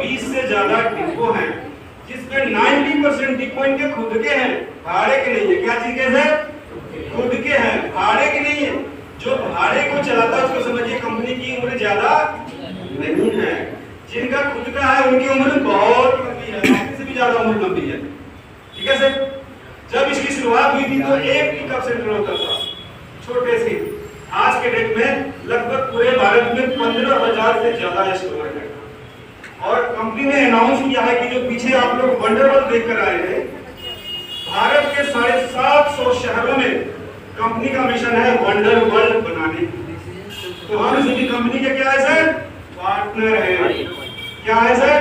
20 से ज्यादा डिपो हैं, जिसमें 90% डिपो इनके खुद के हैं, भाड़े के नहीं है। क्या चीज के सर? खुद के हैं, भाड़े के नहीं है। जो भाड़े को चलाता है उसको समझिए कंपनी की उम्र ज्यादा नहीं है। जिनका खुद का है उनकी उम्र बहुत लंबी है, से भी ज्यादा उम्र लंबी है। ठीक है सर। जब इसकी शुरुआत हुई थी तो एक पिकअप सेंटर होता था, छोटे से। आज के डेट में लगभग पूरे भारत में 15,000 से ज्यादा स्टोर है। और कंपनी ने अनाउंस किया है कि जो पीछे आप लोग वंडरवर्ल्ड देखकर आए हैं, भारत के 750 शहरों में कंपनी का मिशन है वंडर वर्ल्ड बनाने की। तो हम इसी कंपनी के क्या है सर? पार्टनर है। क्या है सर?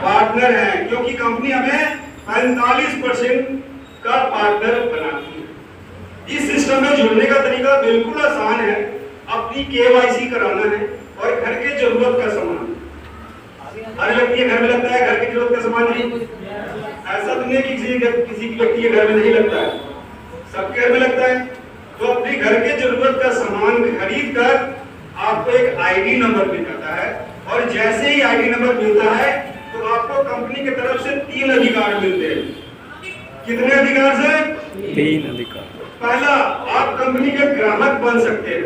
पार्टनर है, क्योंकि कंपनी हमें 45% का पार्टनर बनाती है। इस सिस्टम में जुड़ने का तरीका बिल्कुल आसान है। अपनी KYC कराना है और घर के जरूरत का सामान। हर व्यक्ति के घर में लगता है, घर की जरूरत का सामान नहीं। ऐसा तो नहीं कि किसी व्यक्ति के घर में नहीं लगता है, सबके घर में लगता है। तो अपने घर के जरूरत का सामान खरीद कर आपको एक ID नंबर मिल जाता है, और जैसे ही ID नंबर मिलता है तो आपको कंपनी की तरफ से 3 अधिकार मिलते हैं। कितने अधिकार से? 3 अधिकार। पहला, आप कंपनी के ग्राहक बन सकते हैं।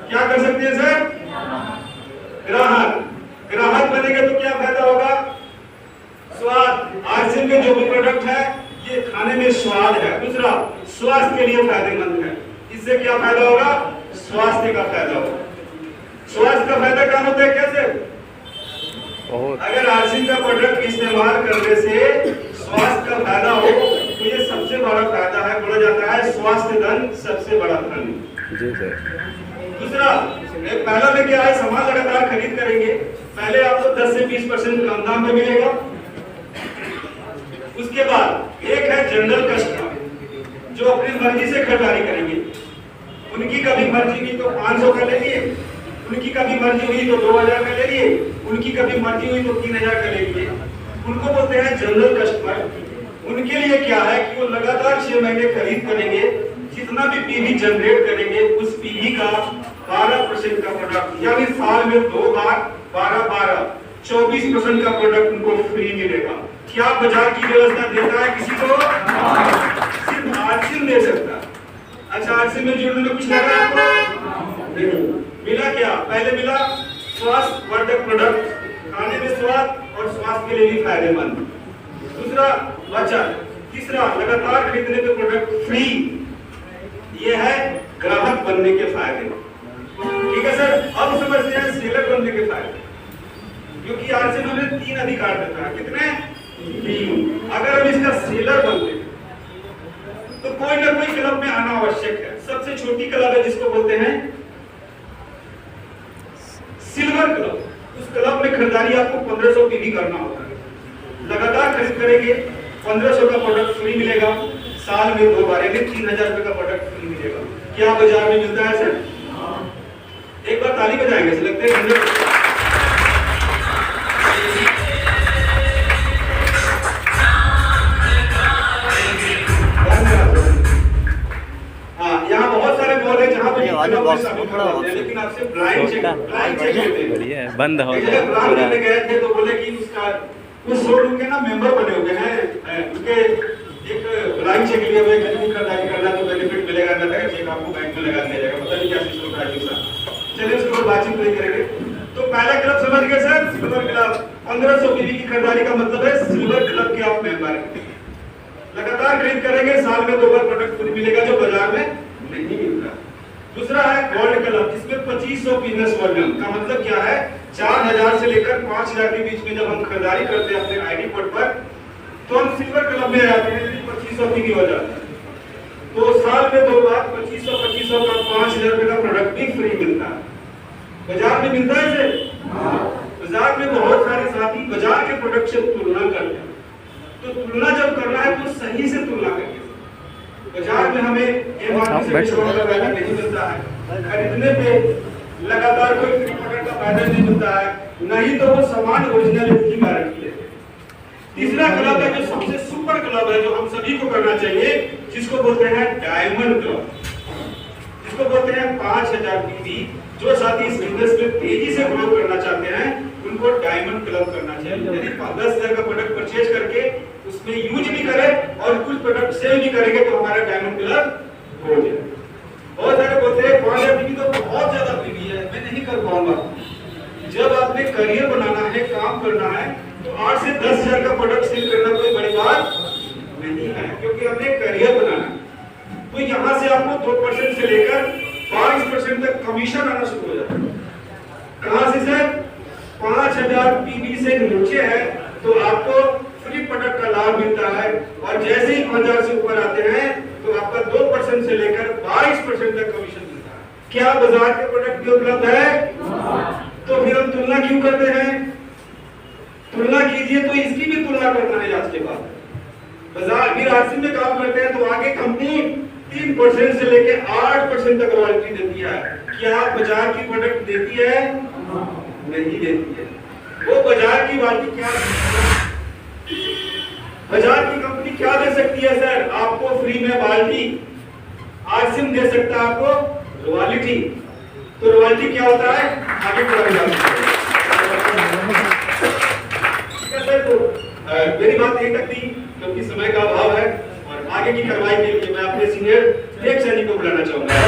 क्या कर सकते हैं सर? ग्राहक। ग्राहक बनेंगे तो क्या फायदा होगा? स्वाद। आरसीएम के जो भी प्रोडक्ट है ये खाने में स्वाद है। दूसरा, स्वास्थ्य के लिए फायदेमंद है। इससे क्या फायदा होगा? स्वास्थ्य का फायदा होगा। स्वास्थ्य का फायदा क्या होता है? कैसे? अगर आरसीएम का प्रोडक्ट इस्तेमाल करने से स्वास्थ्य का फायदा हो तो ये सबसे बड़ा फायदा है। बोला जाता है स्वास्थ्य धन सबसे बड़ा धन। जी सर। दूसरा, पहला में क्या है? सामान लगातार खरीद करेंगे, पहले आपको 10 से 20% कम दाम में मिलेगा। उसके बाद एक है जनरल कस्टमर, जो अपनी मर्जी से खरीदारी करेंगे। उनकी कभी मर्जी की तो 500 का ले लिए, उनकी कभी मर्जी हुई तो 2000 का ले लिए, उनकी कभी मर्जी हुई तो 3000 का ले लिए। उनको बोलते हैं जनरल कस्टमर। उनके लिए क्या है कि वो लगातार 6 महीने खरीद करेंगे, जितना भी पीवी जनरेट करेंगे उस पीवी का 12% का प्रोडक्ट, यानी साल में 2 बार 12-12 24% का प्रोडक्ट उनको फ्री मिलेगा। क्या बाजार की व्यवस्था देता है किसी को? सिर्फ आरसीएम दे सकता है। अच्छा, आरसीएम में जुड़ने में कुछ लगा आपको? नहीं। मिला क्या? पहले मिला स्वास्थ्य वर्धक प्रोडक्ट, खाने में स्वाद और स्वास्थ्य के लिए भी फायदेमंद। दूसरा बचत। तीसरा, लगातार खरीदने पे प्रोडक्ट फ्री। ये है ग्राहक बनने के फायदे। ठीक है सर। अब समझते हैं सेलर बनने के फायदे, क्योंकि आरसीएम हमें 3 अधिकार देता है। कितने? 3। अगर हम इसका सेलर बनते तो कोई ना कोई क्लब में आना आवश्यक है। सबसे छोटी क्लब है जिसको बोलते हैं सिल्वर क्लब। उस क्लब में खरीदारी आपको 1500 पीवी करना होता है। लगातार खरीद करेंगे, 1500 का प्रोडक्ट फ्री मिलेगा। साल में 2 बार, यानी 3000 रुपए का प्रोडक्ट फ्री मिलेगा। क्या बाजार में मिलता है सर? एक बार ताली बजाएंगे, ऐसे लगते हैं। हाँ, यहाँ बहुत सारे मॉल है जहाँ पे लेकिन आपसे ब्लाइंड चेक बंद हो गए थे तो बोले कि उसका उस शोरूम के ना मेंबर बने हुए हैं, उनके एक ब्लाइंड चेक लिए हुए कितनी खरीदारी करना तो बेनिफिट मिलेगा, ना लगा चेक आपको बैंक में लगा दिया जाएगा। पता नहीं क्या सिस्टम है दूसरा। चलिए उसके ऊपर बातचीत नहीं करेंगे। तो पहला क्लब समझ गए सर, सिल्वर क्लब। 1500 पीवी की खरीदारी का मतलब है सिल्वर क्लब के आप मेंबर हैं। लगातार खरीद करेंगे, साल में 2 बार प्रोडक्ट फ्री मिलेगा जो बाजार में नहीं मिलता। दूसरा है गोल्ड क्लब, जिसमें 2500 बिजनेस वॉल्यूम का मतलब क्या है? 4000 से लेकर 5000 के बीच में जब हम खरीदारी करते हैं अपने आईडी कोड पर, तो हम सिल्वर क्लब में आते हैं। 2500 पीवी हो जाता है तो साल में 2 बार 2500 का 5000 रुपए का प्रोडक्ट भी फ्री मिलता है। बाजार में मिलता है इसे? बाजार में बहुत सारे साथी बाजार के प्रोडक्ट से तुलना करते हैं। तो तुलना जब करना है तो सही से तुलना करें। बाजार में हमें एमआरपी से वाला फायदा नहीं मिलता है, खरीदने पे लगातार कोई फ्री प्रोडक्ट का फायदा नहीं मिलता है, नहीं तो वो सामान ओरिजिनल की गारंटी है। तीसरा क्लब है जो सबसे सुपर क्लब है, जो हम सभी को करना चाहिए, जिसको बोलते हैं डायमंड क्लब, जिसको बोलते हैं 5000 पीवी। जो साथी इस बिजनेस में तेजी से ग्रो करना चाहते हैं उनको डायमंड क्लब करना चाहिए। यदि 10,000 का प्रोडक्ट परचेज करके उसमें यूज भी करें और कुछ प्रोडक्ट सेल भी करेंगे तो हमारा डायमंड क्लब हो जाए। बहुत सारे बोलते हैं 5,000 बीवी तो बहुत ज्यादा बीवी है, मैं नहीं कर पाऊंगा। जब आपने करियर बनाना है, काम करना है, तो 8 से 10,000 का प्रोडक्ट सेल करना कोई बड़ी बात नहीं है, क्योंकि हमने करियर बनाना है। तो यहाँ से आपको 2% से लेकर 22% तक कमीशन आना शुरू हो जाता है। कहां से सर? 5,000 पीवी से नीचे है तो आपको फ्री प्रोडक्ट का लाभ मिलता है, और जैसे ही 5,000 से ऊपर आते हैं तो आपका 2% से लेकर 22% तक कमीशन मिलता है। क्या बाजार के प्रोडक्ट भी उपलब्ध है? तो फिर हम तुलना क्यों करते हैं? तुलना कीजिए तो इसकी भी तुलना करना है आज के बाद। बाजार भी राशि में काम करते हैं तो आगे कंपनी 3% से लेकर 8% तक रॉयल्टी देती है। क्या बाजार की प्रोडक्ट देती है? नहीं देती है। वो बाजार की बात क्या, बाजार की कंपनी क्या दे सकती है सर? आपको फ्री में बाल्टी, आरसिम दे सकता है आपको रॉयल्टी। तो रॉयल्टी क्या होता है? आगे बढ़ जाता है। ठीक है सर, तो मेरी बात यही तक थी क्योंकि समय का अभाव है, और आगे की कार्रवाई के लिए मैं अपने सीनियर एक सैनिक को बुलाना चाहूंगा।